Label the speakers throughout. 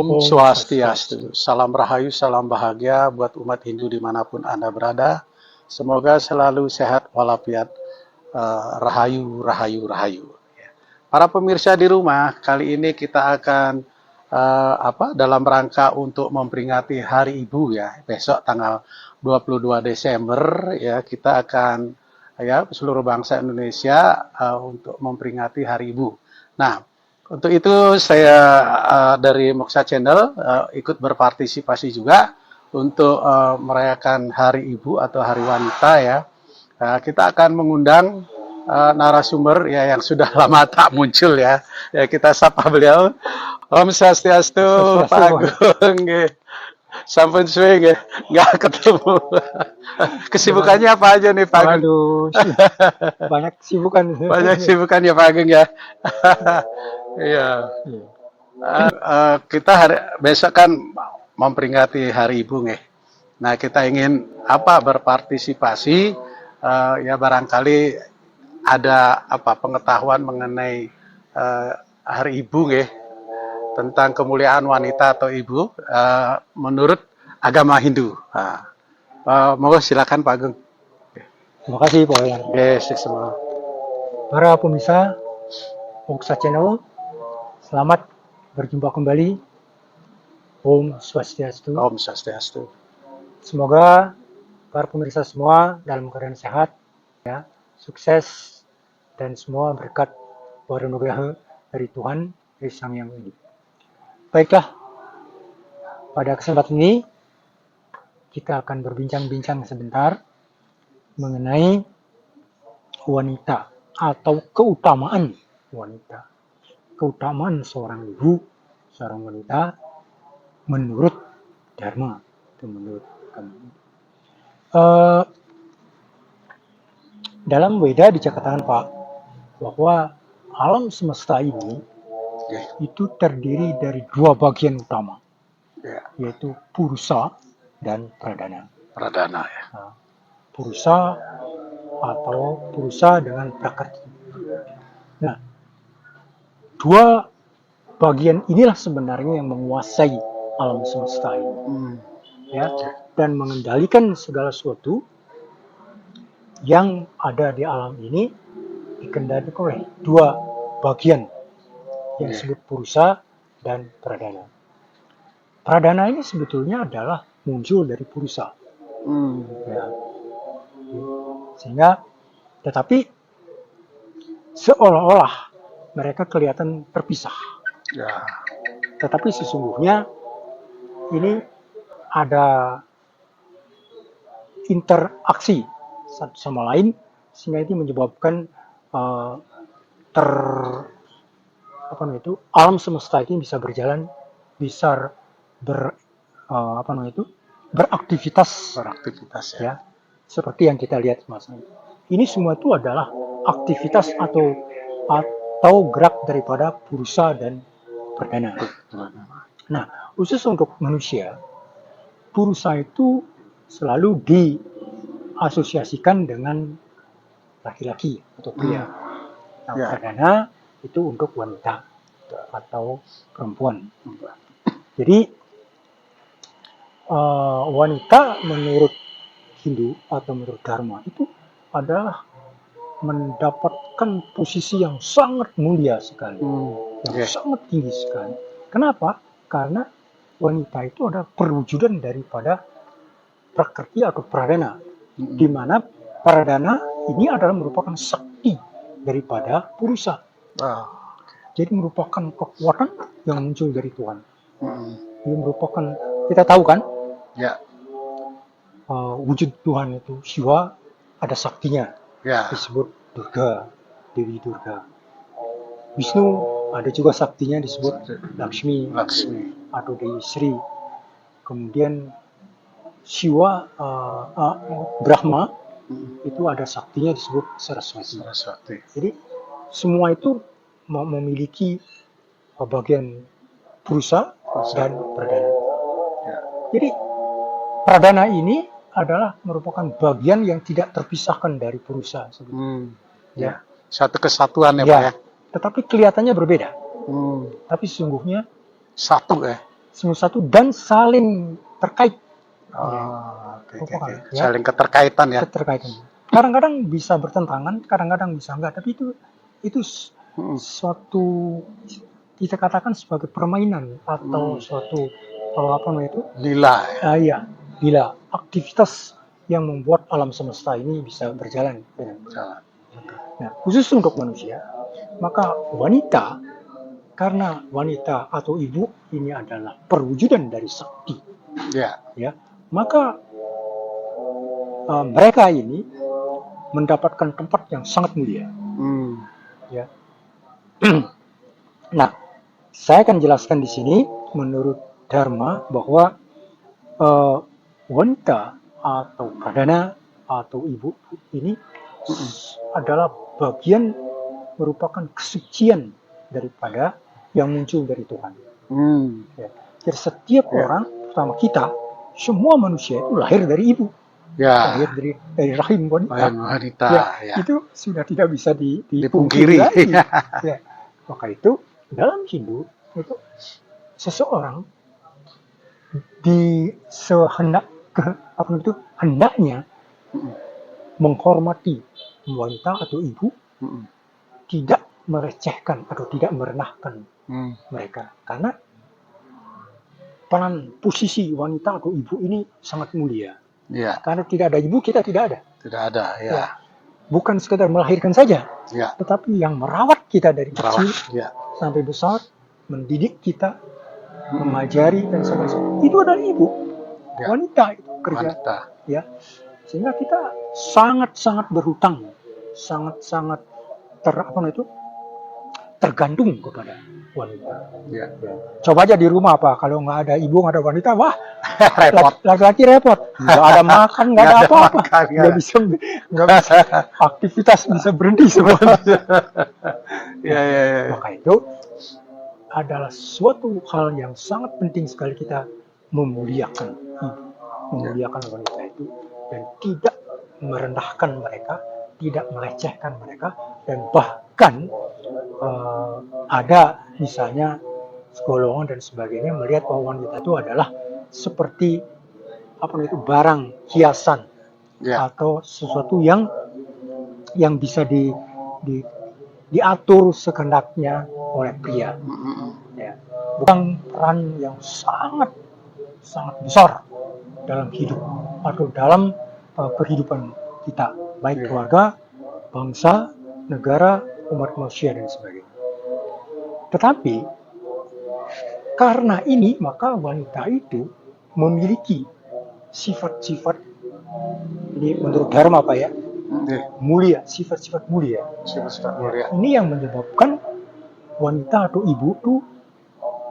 Speaker 1: Om
Speaker 2: Om
Speaker 1: Swastiastu. Salam rahayu, salam bahagia buat umat Hindu dimanapun Anda berada. Semoga selalu sehat walafiat, rahayu, rahayu, rahayu. Para pemirsa di rumah, kali ini kita akan dalam rangka untuk memperingati Hari Ibu ya. Besok tanggal 22 Desember ya, kita akan ya seluruh bangsa Indonesia untuk memperingati Hari Ibu. Nah, untuk itu saya dari Moksa Channel ikut berpartisipasi juga untuk merayakan Hari Ibu atau Hari Wanita ya. Kita akan mengundang narasumber ya yang sudah lama tak muncul ya. Ya kita sapa beliau. Om Swastiastu, Pak Agung. Sampun suwe nggak ketemu. Kesibukannya apa aja nih Pak Agung?
Speaker 2: Waduh, banyak kesibukan.
Speaker 1: Banyak kesibukan ya Pak Agung ya. Iya. Kita besok kan memperingati Hari Ibu nih. Nah kita ingin berpartisipasi ya barangkali ada pengetahuan mengenai Hari Ibu nih tentang kemuliaan wanita atau ibu menurut agama Hindu. Monggo silakan Pak Agung.
Speaker 2: Terima kasih Pak Wayan.
Speaker 1: Yes, semua.
Speaker 2: Para pemirsa Moksa Channel, selamat berjumpa kembali. Om Swastiastu.
Speaker 1: Om Swastiastu.
Speaker 2: Semoga para pemirsa semua dalam keadaan sehat, ya, sukses dan semua berkat warunugraha dari Tuhan, dari Sang Yang Widi. Baiklah, pada kesempatan ini kita akan berbincang-bincang sebentar mengenai wanita atau keutamaan wanita. Keutamaan seorang ibu, seorang wanita menurut Dharma atau menurut agama. Dalam Weda dikatakan Pak bahwa alam semesta ini itu terdiri dari dua bagian utama, yaitu Purusa dan Pradana.
Speaker 1: Pradana ya.
Speaker 2: Nah, Purusa atau Purusa dengan Prakriti. Nah, dua bagian inilah sebenarnya yang menguasai alam semesta ini, ya, dan mengendalikan segala sesuatu yang ada di alam ini dikendalikan oleh dua bagian yang disebut Purusa dan Pradana. Pradana ini sebetulnya adalah muncul dari Purusa, ya. Sehingga, tetapi seolah-olah mereka kelihatan terpisah.
Speaker 1: Ya.
Speaker 2: Tetapi sesungguhnya ini ada interaksi satu sama lain sehingga itu menyebabkan alam semesta ini bisa berjalan, bisa beraktivitas ya, seperti yang kita lihat masa ini. Ini semua itu adalah aktivitas atau gerak daripada Purusa dan Pradana. Nah, khusus untuk manusia, Purusa itu selalu diasosiasikan dengan laki-laki atau pria. Nah, Pradana itu untuk wanita atau perempuan. Jadi wanita menurut Hindu atau menurut Dharma itu adalah mendapatkan posisi yang sangat mulia sekali, yang sangat tinggi sekali. Kenapa? Karena wanita itu adalah perwujudan daripada Prakriti atau Pradana, di mana Pradana ini adalah merupakan sakti daripada Purusa. Jadi merupakan kekuatan yang muncul dari Tuhan. Ini merupakan, kita tahu kan, wujud Tuhan itu Shiva ada saktinya, disebut Durga, Dewi Durga. Wisnu ada juga saktinya disebut Lakshmi atau Dewi Sri. Kemudian Shiva, Brahma itu ada saktinya disebut Saraswati. Jadi semua itu memiliki bagian Purusa dan Pradana. Jadi Pradana ini adalah merupakan bagian yang tidak terpisahkan dari Purusa.
Speaker 1: Ya, satu kesatuan ya Pak ya.
Speaker 2: Tetapi kelihatannya berbeda. Tapi sesungguhnya
Speaker 1: satu ya.
Speaker 2: semua satu dan saling terkait.
Speaker 1: Oke.
Speaker 2: Ya.
Speaker 1: Saling keterkaitan ya.
Speaker 2: Keterkaitan. Kadang-kadang bisa bertentangan, kadang-kadang bisa enggak. Tapi itu suatu kita katakan sebagai permainan atau suatu apa namanya itu?
Speaker 1: Lila.
Speaker 2: Iya, lila. Aktivitas yang membuat alam semesta ini bisa berjalan dengan
Speaker 1: Jalan.
Speaker 2: Nah, khusus untuk manusia, maka wanita, karena wanita atau ibu ini adalah perwujudan dari sakti,
Speaker 1: Ya.
Speaker 2: ya, maka mereka ini mendapatkan tempat yang sangat mulia. Ya. Nah, saya akan jelaskan di sini menurut Dharma bahwa wanita atau pradana atau ibu ini adalah bagian merupakan kesucian daripada yang muncul dari Tuhan. Ya. Jadi setiap orang, terutama kita, semua manusia itu lahir dari ibu.
Speaker 1: Ya.
Speaker 2: Lahir dari rahim wanita.
Speaker 1: Ya.
Speaker 2: Itu sudah tidak bisa
Speaker 1: dipungkiri.
Speaker 2: Ya. Maka itu dalam Hindu itu seseorang hendaknya menghormati wanita atau ibu, tidak merecehkan atau tidak merendahkan mereka, karena peran posisi wanita atau ibu ini sangat mulia.
Speaker 1: Ya.
Speaker 2: Karena tidak ada ibu, kita tidak ada.
Speaker 1: Tidak ada, ya.
Speaker 2: Bukan sekedar melahirkan saja,
Speaker 1: ya.
Speaker 2: Tetapi yang merawat kita dari kecil sampai besar, mendidik kita, mengajari dan sebagainya, itu adalah ibu. Wanita itu kerja. Ya. Sehingga kita sangat-sangat berhutang, sangat-sangat tergantung kepada wanita. Ya. Coba aja di rumah kalau nggak ada ibu, nggak ada wanita, wah repot. Laki-laki repot. Nggak ada makan, nggak ada apa-apa. Nggak bisa aktivitas bisa berhenti semua.
Speaker 1: Ya.
Speaker 2: Maka itu adalah suatu hal yang sangat penting sekali kita memuliakan wanita itu dan tidak merendahkan mereka, tidak melecehkan mereka, dan bahkan ada misalnya golongan dan sebagainya melihat bahwa wanita itu adalah seperti barang hiasan atau sesuatu yang bisa diatur sekendaknya oleh pria. Ya. Bukan peran yang sangat besar dalam hidup atau dalam kehidupan kita, baik keluarga, bangsa, negara, umat manusia dan sebagainya. Tetapi karena ini maka wanita itu memiliki sifat-sifat, ini menurut Dharma Pak ya, mulia, sifat-sifat mulia. Ini yang menyebabkan wanita atau ibu itu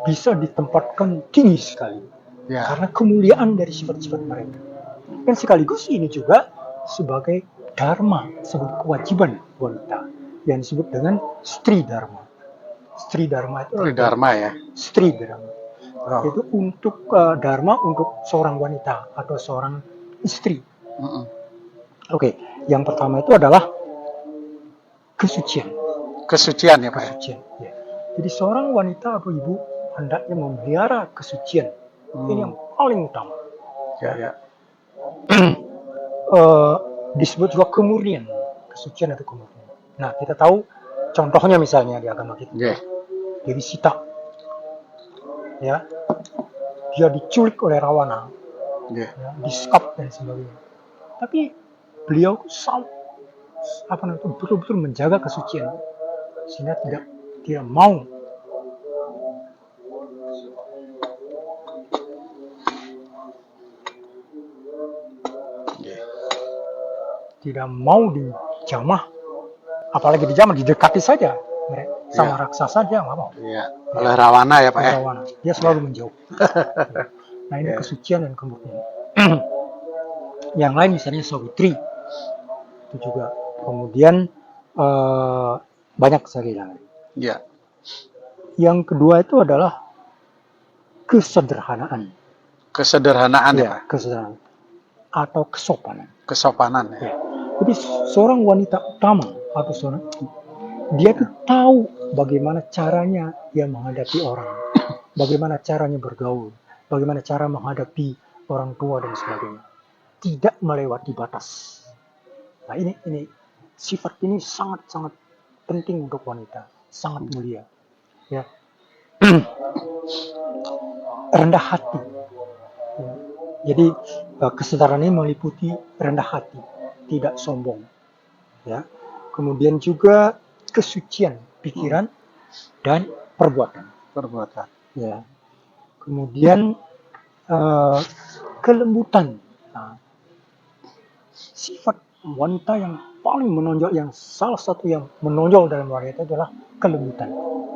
Speaker 2: bisa ditempatkan tinggi sekali karena kemuliaan dari sifat-sifat mereka. Dan sekaligus ini juga sebagai dharma, sebagai kewajiban wanita yang disebut dengan stri dharma. Stri dharma itu stri dharma. Itu untuk dharma untuk seorang wanita atau seorang istri. Oke, yang pertama itu adalah kesucian. Kesucian ya Pak. Kesucian. Ya. Jadi seorang wanita atau ibu hendaknya memelihara kesucian. Ini yang paling utama. Disebut juga kemurnian, kesucian atau kemurnian. Nah, kita tahu contohnya misalnya di agama kita. Jadi Sita, ya, dia diculik oleh Rawana, disekap dan sebagainya. Tapi beliau betul-betul menjaga kesucian, sehingga tidak mau dijamah, apalagi dijamah, didekati saja sama raksasa, dia nggak mau.
Speaker 1: Oleh Rawana ya Pak ya.
Speaker 2: Rawana. Dia selalu menjauh. Nah ini kesucian dan kemurnian. Yang lain misalnya Sawitri itu juga. Kemudian banyak sekali lagi. Yang kedua itu adalah kesederhanaan.
Speaker 1: Kesederhanaan ya Pak.
Speaker 2: Kesederhanaan atau kesopanan.
Speaker 1: Kesopanan ya.
Speaker 2: Jadi seorang wanita utama atau dia tuh tahu bagaimana caranya dia menghadapi orang. bagaimana caranya bergaul, bagaimana cara menghadapi orang tua dan sebagainya. Tidak melewati batas. Nah, ini sifat ini sangat-sangat penting untuk wanita, sangat mulia. Ya. Rendah hati. Ya. Jadi kesetaraan ini meliputi rendah hati, tidak sombong. Ya. Kemudian juga kesucian pikiran dan perbuatan. Ya. Kemudian kelembutan. Nah, sifat wanita yang paling menonjol, yang salah satu yang menonjol dalam wanita adalah kelembutan.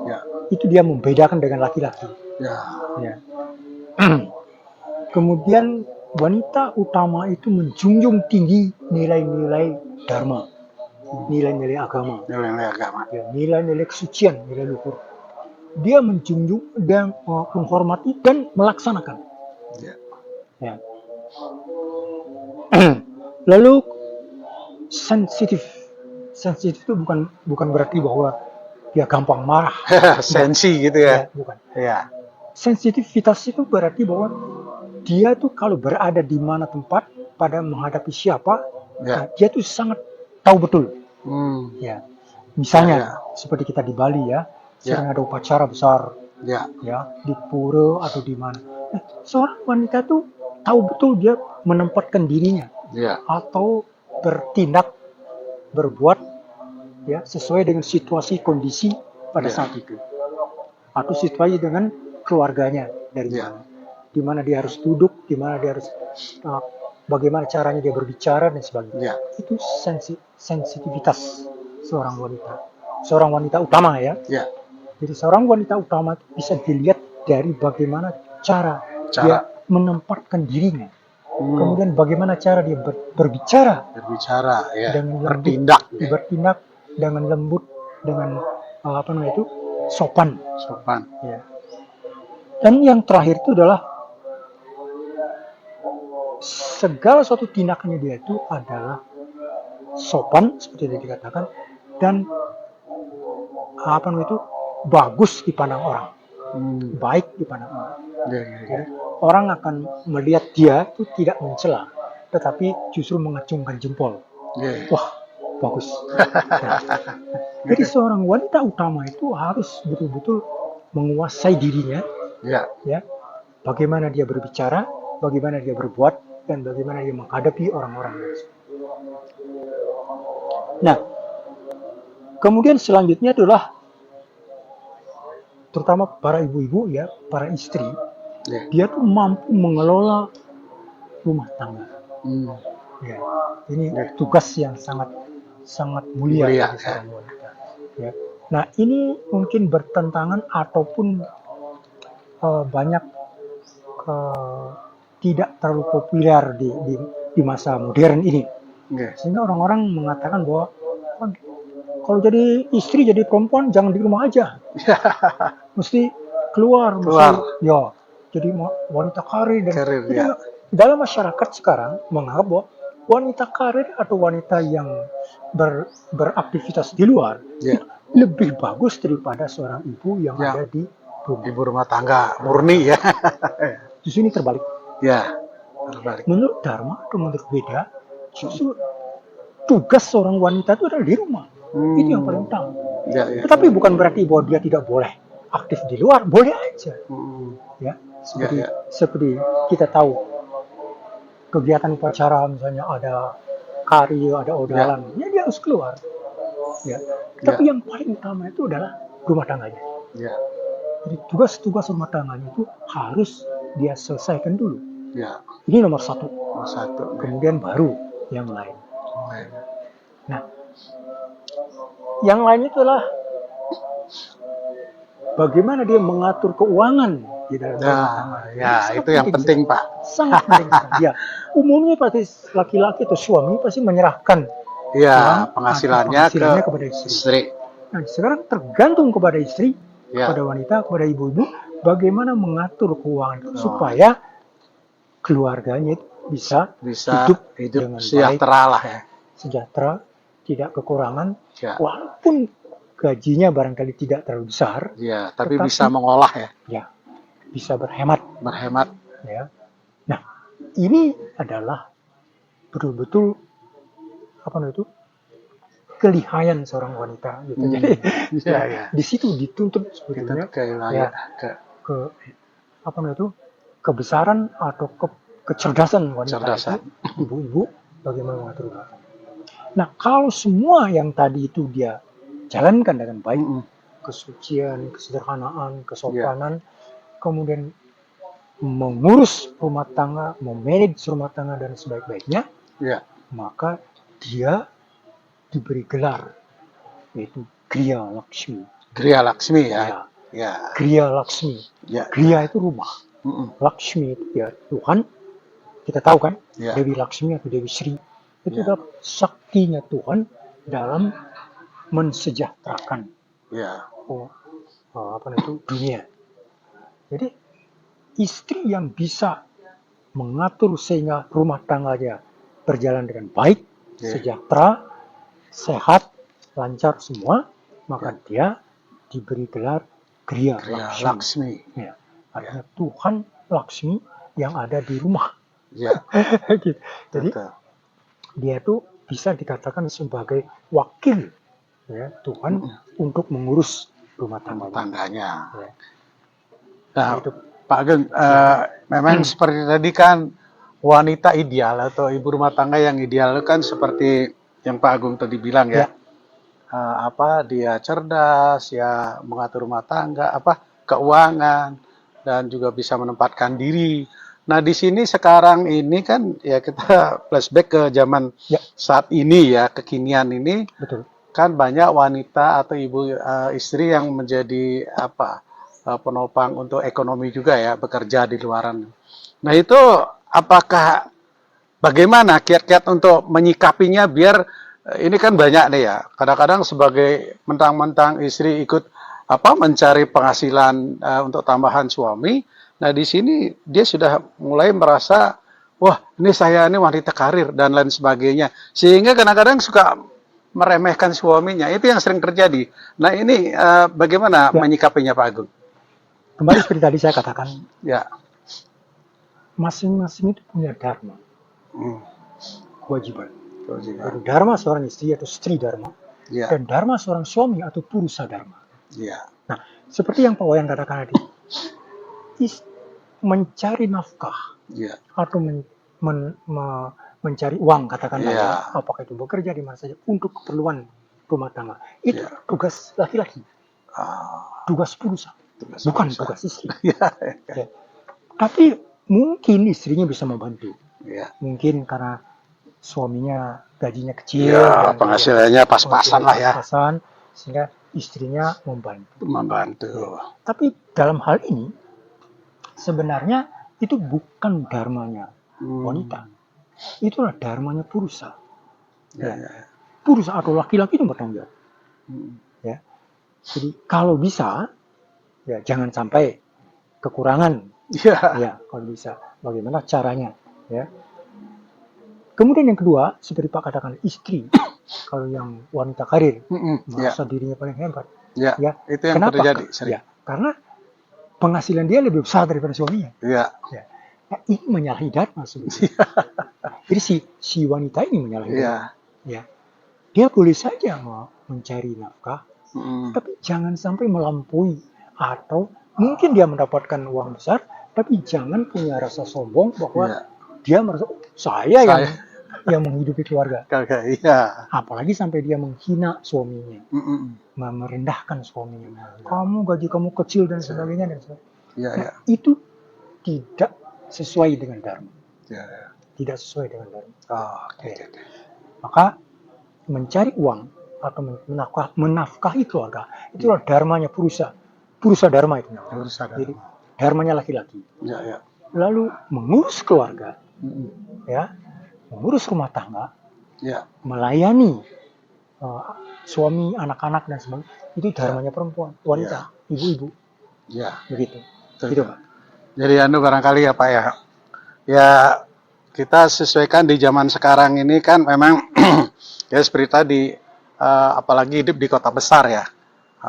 Speaker 1: Ya.
Speaker 2: Itu dia membedakan dengan laki-laki.
Speaker 1: Ya.
Speaker 2: Ya. Kemudian wanita utama itu menjunjung tinggi nilai-nilai dharma, nilai-nilai agama, ya, nilai-nilai kesucian, nilai luhur. Dia menjunjung dan menghormati dan melaksanakan.
Speaker 1: Ya.
Speaker 2: Ya. Lalu sensitif itu bukan berarti bahwa dia gampang marah.
Speaker 1: Sensi gitu ya.
Speaker 2: Bukan.
Speaker 1: Ya.
Speaker 2: Sensitivitas itu berarti bahwa dia tuh kalau berada di mana tempat pada menghadapi siapa,
Speaker 1: Ya.
Speaker 2: nah, dia tuh sangat tahu betul. Ya. Misalnya seperti kita di Bali ya, sering ada upacara besar. Ya, di pura atau di mana. Seorang wanita tuh tahu betul dia menempatkan dirinya. Atau bertindak, berbuat ya sesuai dengan situasi kondisi pada saat itu, atau situasi dengan keluarganya dari mana, di mana dia harus duduk, di mana dia harus bagaimana caranya dia berbicara dan sebagainya. Itu sensitivitas seorang wanita utama ya. Jadi seorang wanita utama bisa dilihat dari bagaimana cara dia menempatkan dirinya. Kemudian bagaimana cara dia berbicara
Speaker 1: ya.
Speaker 2: dengan bertindak dengan lembut, dengan sopan. Ya. Dan yang terakhir itu adalah segala suatu tindakannya dia itu adalah sopan seperti yang dikatakan, dan bagus dipandang orang, baik dipandang orang. Jadi, orang akan melihat dia itu tidak mencela, tetapi justru mengacungkan jempol. Wah, bagus. Jadi seorang wanita utama itu harus betul-betul menguasai dirinya. Ya, bagaimana dia berbicara, bagaimana dia berbuat, dan bagaimana dia menghadapi orang-orang. Nah, kemudian selanjutnya adalah terutama para ibu-ibu ya, para istri. Dia tuh mampu mengelola rumah tangga. Ya, ini tugas yang sangat mulia bagi seorang wanita. Ya. Nah, ini mungkin bertentangan ataupun banyak tidak terlalu populer di masa modern ini. Sehingga orang-orang mengatakan bahwa kalau jadi istri, jadi perempuan jangan di rumah aja, mesti keluar. Ya. Jadi wanita karir dan dalam masyarakat sekarang menganggap bahwa wanita karir atau wanita yang beraktivitas di luar lebih bagus daripada seorang ibu yang ada di rumah.
Speaker 1: Ibu rumah tangga murni ya.
Speaker 2: Di sini terbalik.
Speaker 1: Ya, terbalik.
Speaker 2: Menurut Dharma atau menurut Beda, justru tugas seorang wanita itu adalah di rumah. Itu yang paling utama. Tetapi bukan berarti bahwa dia tidak boleh aktif di luar, boleh aja. Ya. Seperti kita tahu kegiatan upacara, misalnya ada karya, ada odalan, ya dia harus keluar. Ya. Tapi yang paling utama itu adalah rumah tangganya. Jadi tugas-tugas rumah tangganya itu harus dia selesaikan dulu. Ini nomor satu. Kemudian baru yang lain. Nah, yang lain itu adalah bagaimana dia mengatur keuangan di dalam rumah tangga.
Speaker 1: Ya, itu yang penting, Pak.
Speaker 2: Sangat penting. Ya, umumnya pasti laki-laki atau suami pasti menyerahkan penghasilannya kepada istri. Nah, sekarang tergantung kepada istri, kepada wanita, kepada ibu-ibu, bagaimana mengatur keuangan supaya keluarganya bisa hidup dengan
Speaker 1: sejahtera
Speaker 2: baik,
Speaker 1: lah ya.
Speaker 2: Sejahtera, tidak kekurangan, walaupun gajinya barangkali tidak terlalu besar.
Speaker 1: Tapi bisa mengolah ya.
Speaker 2: bisa berhemat.
Speaker 1: Berhemat.
Speaker 2: Ya. Nah, ini adalah betul-betul apa namanya itu kelihayan seorang wanita gitu. Jadi
Speaker 1: Ya, ya.
Speaker 2: di situ dituntut
Speaker 1: Kita
Speaker 2: sebetulnya
Speaker 1: ke
Speaker 2: ke apa namanya itu kebesaran atau kecerdasan wanita
Speaker 1: Kecerdasan.
Speaker 2: itu, ibu-ibu bagaimana mengatur rumah tangga. Nah, kalau semua yang tadi itu dia jalankan dengan baik, kesucian, kesederhanaan, kesopanan, kemudian mengurus rumah tangga, memanage rumah tangga dan sebaik-baiknya,
Speaker 1: Ya.
Speaker 2: maka dia diberi gelar yaitu Griya Lakshmi.
Speaker 1: Griya Lakshmi ya.
Speaker 2: Ya,
Speaker 1: Ya.
Speaker 2: Griya Lakshmi.
Speaker 1: Ya.
Speaker 2: Griya itu rumah. Lakshmi itu ya Tuhan. Kita tahu kan,
Speaker 1: Ya.
Speaker 2: Dewi Lakshmi atau Dewi Sri itu
Speaker 1: Ya.
Speaker 2: adalah saktinya Tuhan dalam mensejahterakan
Speaker 1: Ya.
Speaker 2: apa itu dunia. Jadi istri yang bisa mengatur sehingga rumah tangganya berjalan dengan baik, sejahtera, sehat, lancar semua, maka dia diberi gelar Griya
Speaker 1: Lakshmi.
Speaker 2: Ya, artinya Tuhan Lakshmi yang ada di rumah.
Speaker 1: Ya.
Speaker 2: Gitu. Jadi dia itu bisa dikatakan sebagai wakil ya Tuhan untuk mengurus rumah tangganya. Ya.
Speaker 1: Nah, Pak Ageng, memang seperti tadi kan wanita ideal atau ibu rumah tangga yang ideal kan seperti yang Pak Agung tadi bilang ya. Dia cerdas, ya mengatur rumah tangga, keuangan, dan juga bisa menempatkan diri. Nah, di sini sekarang ini kan ya kita flashback ke zaman saat ini ya, kekinian ini.
Speaker 2: Betul.
Speaker 1: Kan banyak wanita atau ibu istri yang menjadi penopang untuk ekonomi juga ya, bekerja di luaran. Nah, itu apakah bagaimana kiat-kiat untuk menyikapinya biar ini kan banyak nih ya. Kadang-kadang sebagai mentang-mentang istri ikut mencari penghasilan untuk tambahan suami. Nah, di sini dia sudah mulai merasa, wah, ini wanita karir dan lain sebagainya. Sehingga kadang-kadang suka meremehkan suaminya. Itu yang sering terjadi. Nah, ini bagaimana menyikapinya Pak Agung?
Speaker 2: Kembali seperti tadi saya katakan,
Speaker 1: ya,
Speaker 2: masing-masing itu punya dharma, kewajiban.
Speaker 1: Kewajiban.
Speaker 2: Dharma seorang istri atau stri dharma, dan dharma seorang suami atau purusa dharma.
Speaker 1: Ya.
Speaker 2: Nah, seperti yang Pak Wayan katakan tadi, mencari nafkah atau mencari uang, katakanlah apakah itu bekerja di mana saja untuk keperluan rumah tangga, itu tugas laki-laki, tugas purusa, bukan tugas istri. Tapi mungkin istrinya bisa membantu, mungkin karena suaminya gajinya kecil,
Speaker 1: penghasilannya pas-pasan lah ya,
Speaker 2: sehingga istrinya membantu.
Speaker 1: Ya.
Speaker 2: Tapi dalam hal ini sebenarnya itu bukan dharmanya wanita, itulah dharmanya purusa. Purusa atau laki-laki itu bertanggung jawab. Ya. Jadi kalau bisa, ya jangan sampai kekurangan. Ya, kalau bisa, bagaimana caranya? Ya. Kemudian yang kedua, seperti Pak katakan, istri. Kalau yang wanita karir, merasa dirinya paling hebat.
Speaker 1: Ya, itu yang
Speaker 2: kenapa?
Speaker 1: Terjadi sering.
Speaker 2: Ya, karena penghasilan dia lebih besar daripada suaminya.
Speaker 1: Ya.
Speaker 2: Nah, ini menyalahi dharma sebenarnya. Jadi si wanita ini menyalahi dharma. Ya. Dia boleh saja mencari nafkah, tapi jangan sampai melampaui, atau mungkin dia mendapatkan uang besar, tapi jangan punya rasa sombong bahwa dia merasa saya yang menghidupi keluarga. Apalagi sampai dia menghina suaminya, merendahkan suaminya. Kamu gaji kamu kecil dan sebagainya dan sebagainya. Nah, itu tidak sesuai dengan dharma. Tidak sesuai dengan dharma. Maka mencari uang atau menafkahi keluarga itulah dharmanya purusa dharma itu. Jadi dharmanya laki-laki. Lalu mengurus keluarga, mengurus rumah tangga, melayani suami, anak-anak dan sebagainya, itu dharmanya perempuan, wanita, ibu-ibu. Begitu. Gitu, Pak.
Speaker 1: Jadi barangkali ya Pak ya. Ya kita sesuaikan di zaman sekarang ini kan memang ya seperti tadi apalagi hidup di kota besar ya.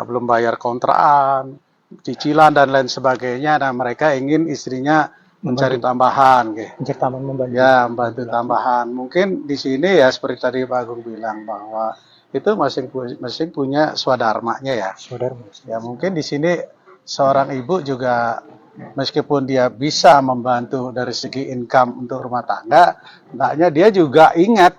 Speaker 1: Belum bayar kontrakan, cicilan dan lain sebagainya. Nah, mereka ingin istrinya mencari
Speaker 2: Membantu.
Speaker 1: tambahan, gitu.
Speaker 2: Mencari membantu.
Speaker 1: Ya, membantu tambahan. Mungkin di sini ya seperti tadi Pak Agung bilang bahwa itu masing-masing punya swadharmanya ya.
Speaker 2: Saudara.
Speaker 1: Ya, mungkin di sini seorang ibu juga meskipun dia bisa membantu dari segi income untuk rumah tangga, hendaknya dia juga ingat,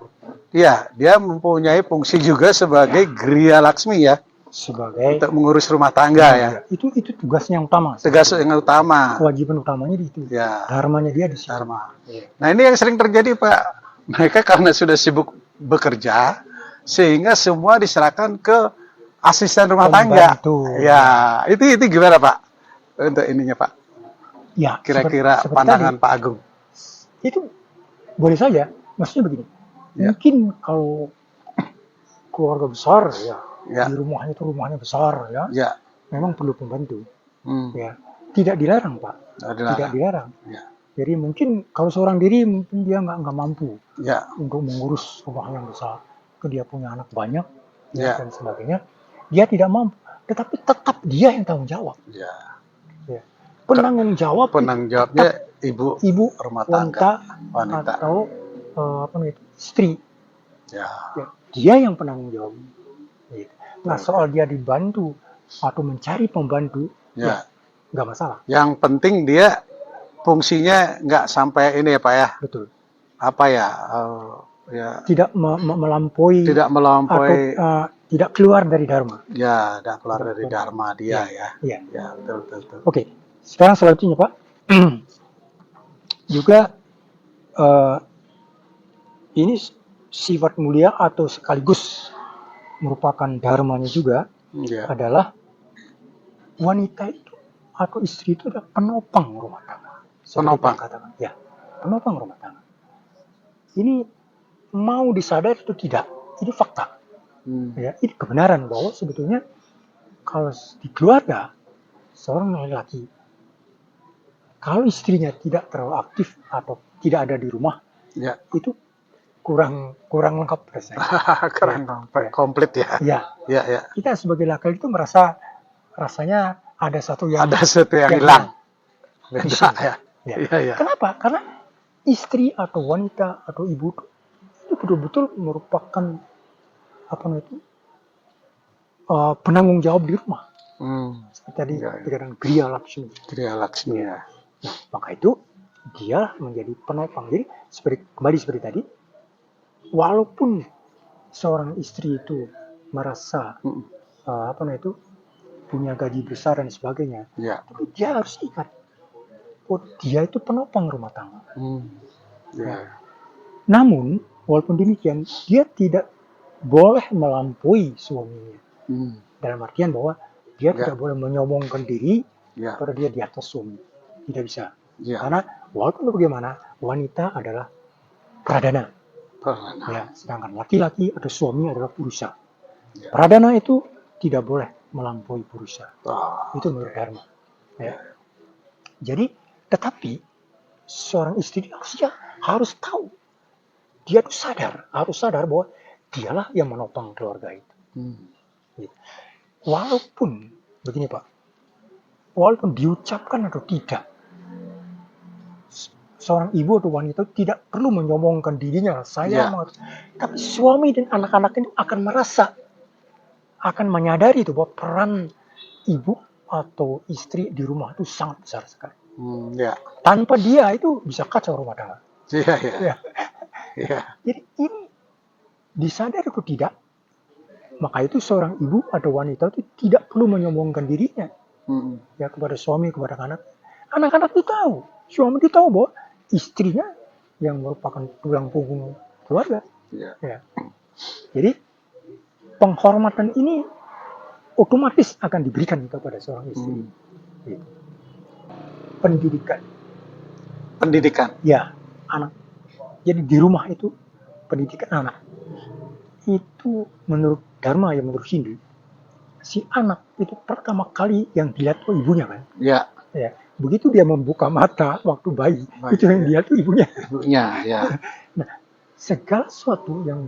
Speaker 1: ya, dia mempunyai fungsi juga sebagai Griya Laksmi ya,
Speaker 2: Sebagai
Speaker 1: untuk mengurus rumah tangga ya.
Speaker 2: itu tugasnya yang utama.
Speaker 1: Tugas yang utama.
Speaker 2: Kewajiban utamanya di itu.
Speaker 1: Ya.
Speaker 2: Dharmanya dia di situ.
Speaker 1: Dharma.
Speaker 2: Ya.
Speaker 1: Nah, ini yang sering terjadi, Pak. Mereka karena sudah sibuk bekerja, sehingga semua diserahkan ke asisten rumah tangga. Ya, itu gimana, Pak? Untuk ininya, Pak.
Speaker 2: Ya,
Speaker 1: Kira-kira
Speaker 2: seperti
Speaker 1: pandangan
Speaker 2: tadi,
Speaker 1: Pak Agung.
Speaker 2: itu boleh saja. Maksudnya begini.
Speaker 1: Ya.
Speaker 2: Mungkin kalau keluarga besar ya,
Speaker 1: Ya.
Speaker 2: di rumahnya itu rumahnya besar ya,
Speaker 1: Ya.
Speaker 2: memang perlu pembantu.
Speaker 1: Hmm.
Speaker 2: Ya, tidak dilarang Pak. Tidak dilarang.
Speaker 1: Ya.
Speaker 2: Jadi mungkin kalau seorang diri mungkin dia nggak mampu
Speaker 1: Ya.
Speaker 2: untuk mengurus rumah yang besar, dia punya anak banyak ya,
Speaker 1: Ya.
Speaker 2: dan sebagainya, dia tidak mampu. Tetapi tetap dia yang tanggung jawab.
Speaker 1: Ya.
Speaker 2: Ya. Penanggung
Speaker 1: jawabnya ibu rumah tangga,
Speaker 2: wanita atau istri.
Speaker 1: Ya.
Speaker 2: Ya, dia yang penanggung jawab. Gitu. Nah, soal dia dibantu atau mencari pembantu,
Speaker 1: Ya.
Speaker 2: nggak masalah.
Speaker 1: Yang penting dia fungsinya nggak sampai ini ya Pak ya.
Speaker 2: Betul.
Speaker 1: Apa ya? Ya.
Speaker 2: Tidak melampaui. Atau tidak keluar dari dharma.
Speaker 1: Ya, tidak keluar dari dharma dia ya.
Speaker 2: Iya.
Speaker 1: Ya, betul.
Speaker 2: Oke. Sekarang selanjutnya Pak. Juga ini sifat mulia atau sekaligus merupakan dharmanya juga adalah wanita itu atau istri itu adalah penopang rumah tangga.
Speaker 1: Penopang.
Speaker 2: Ya, penopang rumah tangga. Ini mau disadari atau tidak, ini fakta. Ya, ini kebenaran bahwa sebetulnya kalau di keluarga seorang laki-laki, kalau istrinya tidak terlalu aktif atau tidak ada di rumah, ya, itu kurang lengkap rasanya.
Speaker 1: Kurang komplit ya.
Speaker 2: Ya. Kita sebagai laki-laki itu rasanya ada satu yang
Speaker 1: hilang.
Speaker 2: Ya. Kenapa? Karena istri atau wanita atau ibu itu betul-betul merupakan penanggung jawab di rumah. Seperti tadi dikatakan Griya Laksmi.
Speaker 1: Ya.
Speaker 2: Nah, maka itu dia menjadi penopang. Jadi kembali seperti tadi, walaupun seorang istri itu merasa punya gaji besar dan sebagainya, tapi dia harus ingat, dia itu penopang rumah tangga. Namun, walaupun demikian, dia tidak boleh melampaui suaminya. Dalam artian bahwa dia tidak boleh menyombongkan diri pada dia di atas suami. Tidak bisa. Karena walaupun bagaimana, wanita adalah pradana. Ya, sedangkan laki-laki atau suami adalah purusa. Pradana itu tidak boleh melampaui purusa. Itu menurut dharma. Ya. Jadi, tetapi seorang istri harus tahu. Dia harus sadar bahwa dialah yang menopang keluarga itu. Gitu. Walaupun begini Pak, walaupun diucapkan atau tidak, seorang ibu atau wanita tidak perlu menyombongkan dirinya, tapi suami dan anak-anak itu akan menyadari itu bahwa peran ibu atau istri di rumah itu sangat besar sekali. Tanpa dia itu bisa kacau rumah tangga. Jadi ini disadari atau tidak, maka itu seorang ibu atau wanita itu tidak perlu menyombongkan dirinya ya kepada suami, kepada anak. Anak-anak itu tahu, suami itu tahu bahwa istrinya yang merupakan tulang punggung keluarga. Ya. Jadi penghormatan ini otomatis akan diberikan kepada seorang istri. Gitu. Pendidikan. Ya, anak. Jadi di rumah itu pendidikan anak. Itu menurut dharma ya, menurut Hindu, si anak itu pertama kali yang dilihat ibunya kan. Ya. Begitu dia membuka mata waktu bayi, itu yang dilihat ibunya. Nah, segala sesuatu yang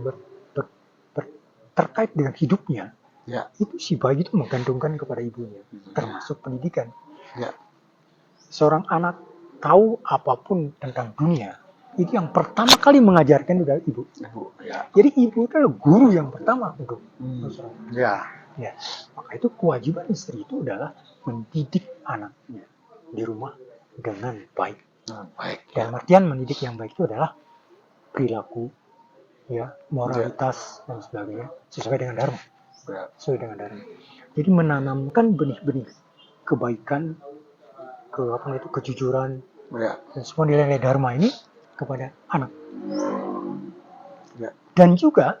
Speaker 2: terkait dengan hidupnya
Speaker 1: Ya.
Speaker 2: itu si bayi itu menggantungkan kepada ibunya, termasuk pendidikan.
Speaker 1: Ya.
Speaker 2: Seorang anak tahu apapun tentang dunia, itu yang pertama kali mengajarkan adalah ibu.
Speaker 1: Ya.
Speaker 2: Jadi ibu itu adalah guru yang pertama untuk seorang.
Speaker 1: Ya.
Speaker 2: Ya, maka itu kewajiban istri itu adalah mendidik anaknya di rumah dengan baik.
Speaker 1: Baik.
Speaker 2: Dalam artian mendidik yang baik itu adalah perilaku, ya, moralitas dan sebagainya sesuai dengan dharma.
Speaker 1: Ya.
Speaker 2: Sesuai dengan dharma. Jadi menanamkan benih-benih kebaikan, kejujuran,
Speaker 1: Ya.
Speaker 2: dan semua nilai-nilai dharma ini kepada anak.
Speaker 1: Ya.
Speaker 2: Dan juga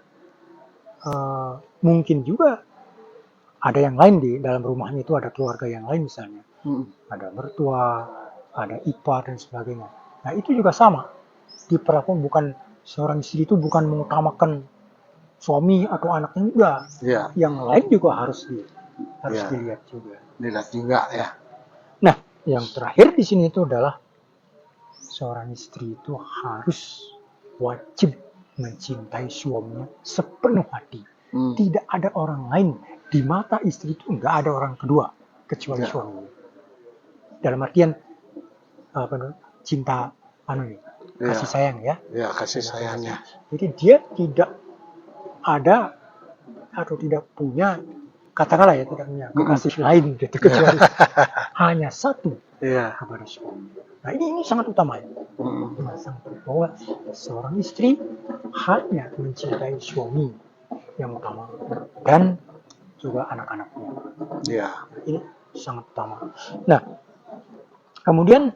Speaker 2: mungkin juga ada yang lain di dalam rumahnya, itu ada keluarga yang lain misalnya, ada mertua, ada ipar dan sebagainya. Nah itu juga sama, diperlakukan. Bukan seorang istri itu bukan mengutamakan suami atau anaknya, enggak.
Speaker 1: Ya.
Speaker 2: Yang lain juga harus dilihat juga.
Speaker 1: Dilihat juga ya.
Speaker 2: Nah yang terakhir di sini itu adalah seorang istri itu harus wajib mencintai suaminya sepenuh hati. Tidak ada orang lain di mata istri itu, nggak ada orang kedua kecuali suaminya. Dalam artian cinta kasih sayang ya.
Speaker 1: Ya, kasih sayangnya.
Speaker 2: Jadi dia tidak ada atau tidak punya, katakanlah ya, tidak punya kekasih lain gitu, kecuali hanya satu kepada suami. Nah ini sangat utama ya. Bahwa seorang istri hanya mencintai suami yang utama dan juga anak-anaknya.
Speaker 1: Ya.
Speaker 2: Ini sangat utama. Nah, kemudian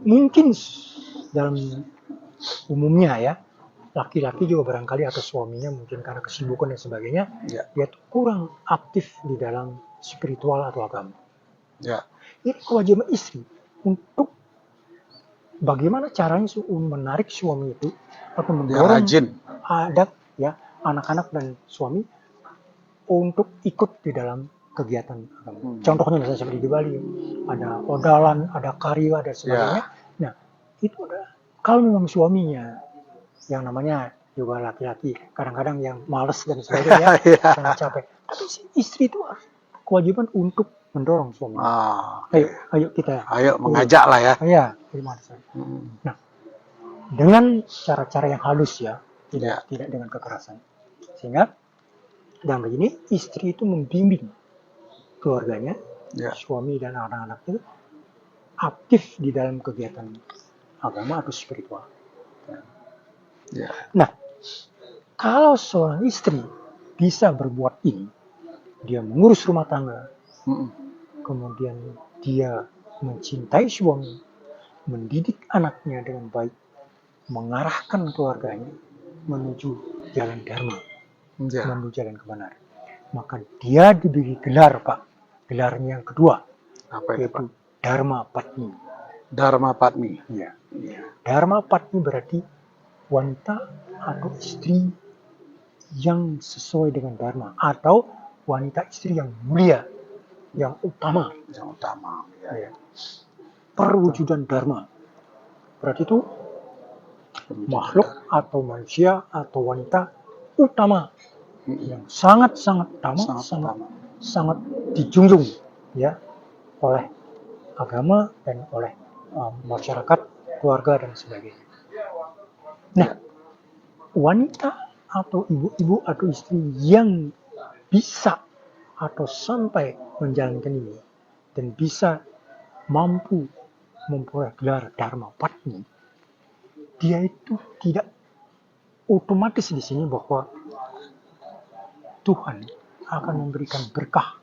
Speaker 2: mungkin dalam umumnya ya, laki-laki juga barangkali atau suaminya mungkin karena kesibukan dan sebagainya, dia tuh kurang aktif di dalam spiritual atau agama.
Speaker 1: Ya.
Speaker 2: Ini kewajiban istri untuk bagaimana caranya menarik suami itu atau mendorong ada ya anak-anak dan suami untuk ikut di dalam kegiatan agama. Contohnya misalnya seperti di Bali, ada odalan, ada karya, dan sebagainya. Nah, itu ada. Kalau memang suaminya, yang namanya juga laki-laki, kadang-kadang yang malas dan sebagainya, karena capek. Tapi istri itu kewajiban untuk mendorong suami. Ayo kita.
Speaker 1: Ayo mengajak lah ya.
Speaker 2: Ya, gimana saya. Nah, dengan cara-cara yang halus ya, tidak dengan kekerasan. Sehingga dalam begini istri itu membimbing keluarganya, suami dan anak-anak itu aktif di dalam kegiatan agama atau spiritual. Nah, kalau seorang istri bisa berbuat ini, dia mengurus rumah tangga, kemudian dia mencintai suami, mendidik anaknya dengan baik, mengarahkan keluarganya menuju jalan dharma, menuju jalan kebenaran, maka dia diberi gelar, Pak. Gelarnya yang kedua, yaitu Dharma Patni.
Speaker 1: Dharma Patni.
Speaker 2: Ya. Dharma Patni berarti wanita atau istri yang sesuai dengan dharma, atau wanita istri yang mulia, yang utama.
Speaker 1: Yang utama.
Speaker 2: Ya. Perwujudan dharma. Berarti itu makhluk atau manusia atau wanita utama, yang sangat-sangat utama, sangat dijunjung ya oleh agama dan oleh masyarakat, keluarga dan sebagainya. Nah, wanita atau ibu-ibu atau istri yang bisa atau sampai menjalankan ini dan bisa mampu memperoleh gelar Dharma Patni, dia itu tidak otomatis di sini bahwa Tuhan akan memberikan berkah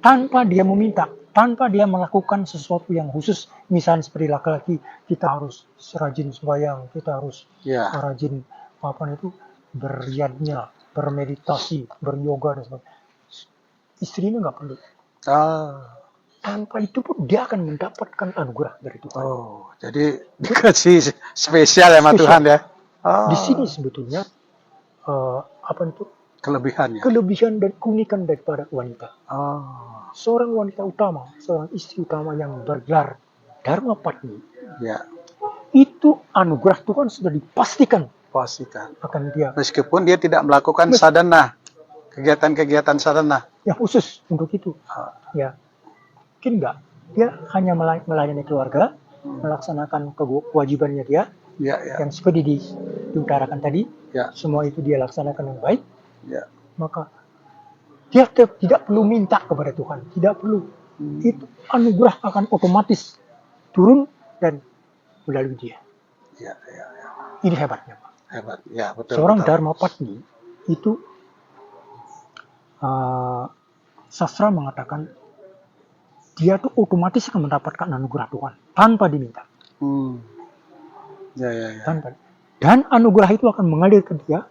Speaker 2: tanpa dia meminta, tanpa dia melakukan sesuatu yang khusus. Misalnya seperti laki-laki, kita harus rajin sembahyang, kita harus rajin beriadnya, bermeditasi, beryoga dan sebagainya. Istrinya nggak perlu. Tanpa itu pun dia akan mendapatkan anugerah dari Tuhan.
Speaker 1: Oh, jadi dikasih spesial ya sama Tuhan ya.
Speaker 2: Di sini sebetulnya kelebihan dan keunikan daripada wanita. Seorang wanita utama, seorang istri utama yang bergelar Dharma Patni, itu anugerah Tuhan sudah dipastikan akan dia.
Speaker 1: Meskipun dia tidak melakukan sadhana, kegiatan-kegiatan sadana.
Speaker 2: yang khusus untuk itu.
Speaker 1: Ah,
Speaker 2: Ya, mungkin enggak. Dia hanya melayani keluarga, melaksanakan kewajibannya dia,
Speaker 1: ya, ya,
Speaker 2: yang seperti diutarakan tadi,
Speaker 1: ya,
Speaker 2: semua itu dia laksanakan dengan baik,
Speaker 1: ya.
Speaker 2: maka dia tidak perlu minta kepada Tuhan, tidak perlu. Itu anugerah akan otomatis turun dan melalui dia.
Speaker 1: Ya, ya, ya.
Speaker 2: Ini hebatnya, Pak.
Speaker 1: Hebat. Ya, betul,
Speaker 2: Seorang
Speaker 1: betul.
Speaker 2: Dharma Patni itu sastra mengatakan dia tuh otomatis akan mendapatkan anugerah Tuhan tanpa diminta.
Speaker 1: Ya, ya, ya.
Speaker 2: Dan anugerah itu akan mengalir ke dia,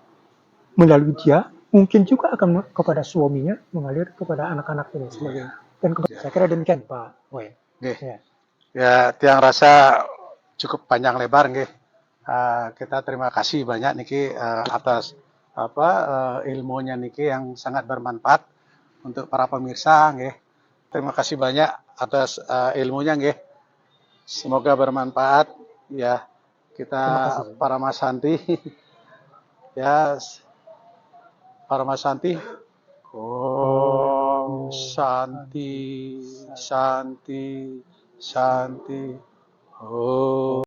Speaker 2: melalui dia, mungkin juga akan kepada suaminya, mengalir kepada anak-anaknya dan sebagainya. Dan saya kira demikian, Pak Woy.
Speaker 1: Nggih.
Speaker 2: Ya.
Speaker 1: Ya, tiang rasa cukup panjang lebar nggih. Kita terima kasih banyak niki atas ilmunya niki yang sangat bermanfaat untuk para pemirsa nggih. Terima kasih banyak atas ilmunya nggih. Semoga bermanfaat ya kita para Mas Santi ya para Mas Santi. Om Santi Santi Santi. Oh.